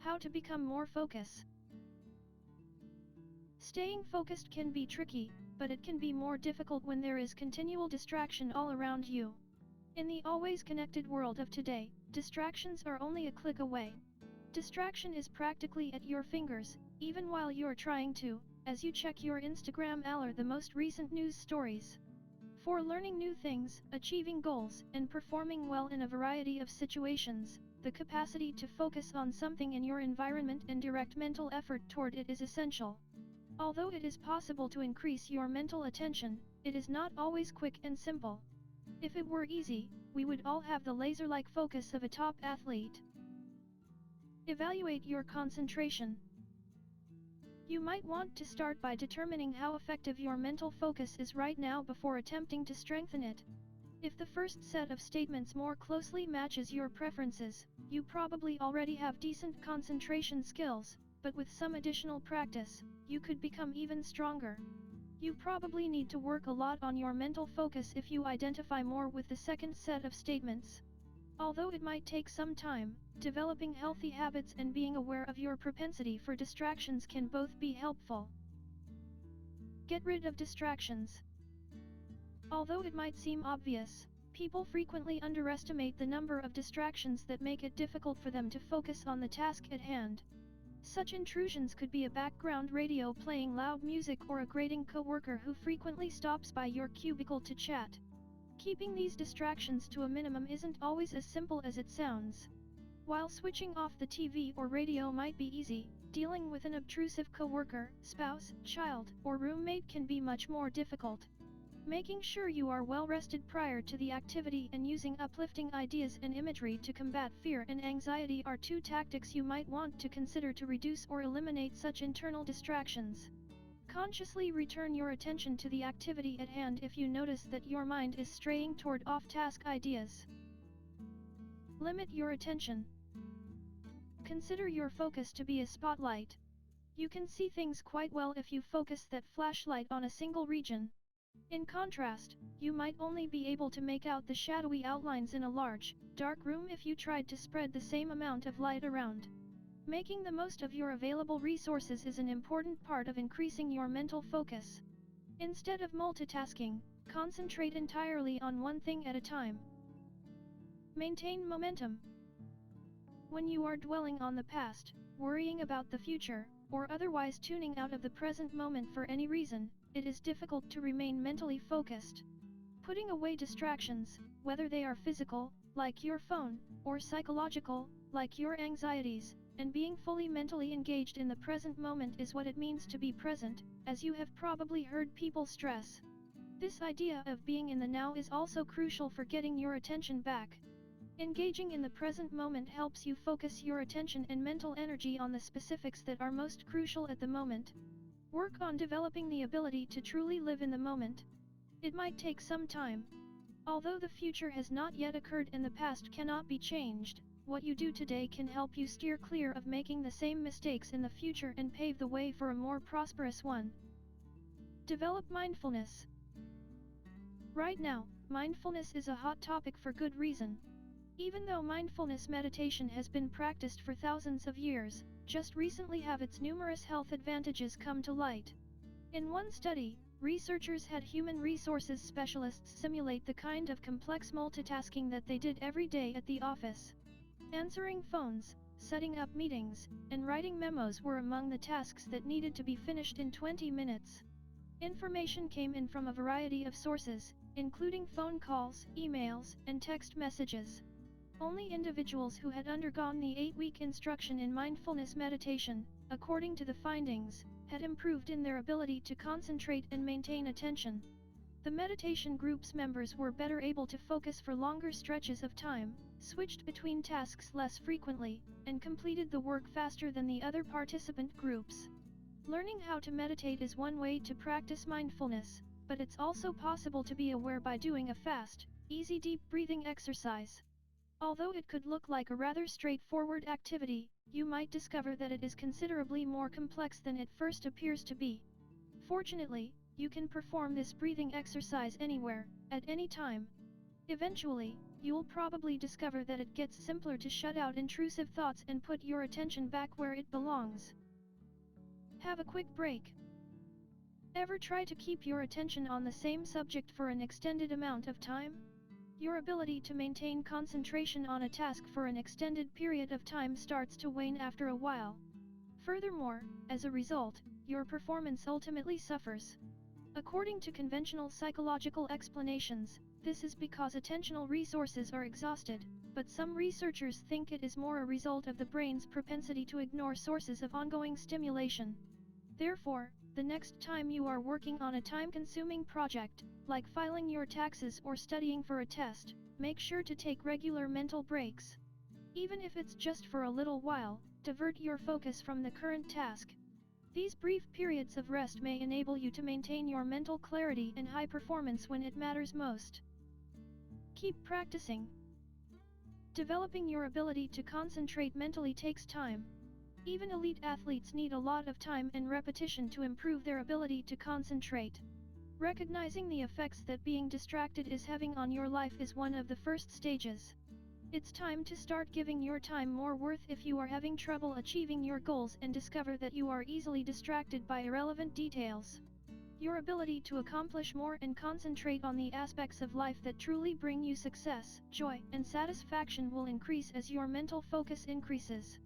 How to become more focused. Staying focused can be tricky, but it can be more difficult when there is continual distraction all around you. In the always connected world of today, distractions are only a click away. Distraction is practically at your fingers, even while you're trying to, as you check your Instagram or the most recent news stories. For learning new things, achieving goals, and performing well in a variety of situations, the capacity to focus on something in your environment and direct mental effort toward it is essential. Although it is possible to increase your mental attention, it is not always quick and simple. If it were easy, we would all have the laser-like focus of a top athlete. Evaluate your concentration. You might want to start by determining how effective your mental focus is right now before attempting to strengthen it. If the first set of statements more closely matches your preferences, you probably already have decent concentration skills, but with some additional practice, you could become even stronger. You probably need to work a lot on your mental focus if you identify more with the second set of statements. Although it might take some time, developing healthy habits and being aware of your propensity for distractions can both be helpful. Get rid of distractions. Although it might seem obvious, people frequently underestimate the number of distractions that make it difficult for them to focus on the task at hand. Such intrusions could be a background radio playing loud music or a grating coworker who frequently stops by your cubicle to chat. Keeping these distractions to a minimum isn't always as simple as it sounds. While switching off the TV or radio might be easy, dealing with an obtrusive coworker, spouse, child, or roommate can be much more difficult. Making sure you are well rested prior to the activity and using uplifting ideas and imagery to combat fear and anxiety are two tactics you might want to consider to reduce or eliminate such internal distractions. Consciously return your attention to the activity at hand if you notice that your mind is straying toward off-task ideas. Limit your attention. Consider your focus to be a spotlight. You can see things quite well if you focus that flashlight on a single region. In contrast, you might only be able to make out the shadowy outlines in a large, dark room if you tried to spread the same amount of light around. Making the most of your available resources is an important part of increasing your mental focus. Instead of multitasking, concentrate entirely on one thing at a time. Maintain momentum. When you are dwelling on the past, worrying about the future, or otherwise tuning out of the present moment for any reason, it is difficult to remain mentally focused. Putting away distractions, whether they are physical, like your phone, or psychological, like your anxieties, and being fully mentally engaged in the present moment is what it means to be present, as you have probably heard people stress. This idea of being in the now is also crucial for getting your attention back. Engaging in the present moment helps you focus your attention and mental energy on the specifics that are most crucial at the moment. Work on developing the ability to truly live in the moment. It might take some time. Although the future has not yet occurred and the past cannot be changed, what you do today can help you steer clear of making the same mistakes in the future and pave the way for a more prosperous one. Develop mindfulness. Right now, mindfulness is a hot topic for good reason. Even though mindfulness meditation has been practiced for thousands of years, just recently have its numerous health advantages come to light. In one study, researchers had human resources specialists simulate the kind of complex multitasking that they did every day at the office. Answering phones, setting up meetings, and writing memos were among the tasks that needed to be finished in 20 minutes. Information came in from a variety of sources, including phone calls, emails, and text messages. Only individuals who had undergone the 8-week instruction in mindfulness meditation, according to the findings, had improved in their ability to concentrate and maintain attention. The meditation group's members were better able to focus for longer stretches of time, switched between tasks less frequently, and completed the work faster than the other participant groups. Learning how to meditate is one way to practice mindfulness, but it's also possible to be aware by doing a fast, easy deep breathing exercise. Although it could look like a rather straightforward activity, you might discover that it is considerably more complex than it first appears to be. Fortunately, you can perform this breathing exercise anywhere, at any time. Eventually, you'll probably discover that it gets simpler to shut out intrusive thoughts and put your attention back where it belongs. Have a quick break. Ever try to keep your attention on the same subject for an extended amount of time? Your ability to maintain concentration on a task for an extended period of time starts to wane after a while. Furthermore, as a result, your performance ultimately suffers. According to conventional psychological explanations, this is because attentional resources are exhausted, but some researchers think it is more a result of the brain's propensity to ignore sources of ongoing stimulation. Therefore, the next time you are working on a time-consuming project, like filing your taxes or studying for a test, make sure to take regular mental breaks. Even if it's just for a little while, divert your focus from the current task. These brief periods of rest may enable you to maintain your mental clarity and high performance when it matters most. Keep practicing. Developing your ability to concentrate mentally takes time. Even elite athletes need a lot of time and repetition to improve their ability to concentrate. Recognizing the effects that being distracted is having on your life is one of the first stages. It's time to start giving your time more worth if you are having trouble achieving your goals and discover that you are easily distracted by irrelevant details. Your ability to accomplish more and concentrate on the aspects of life that truly bring you success, joy, and satisfaction will increase as your mental focus increases.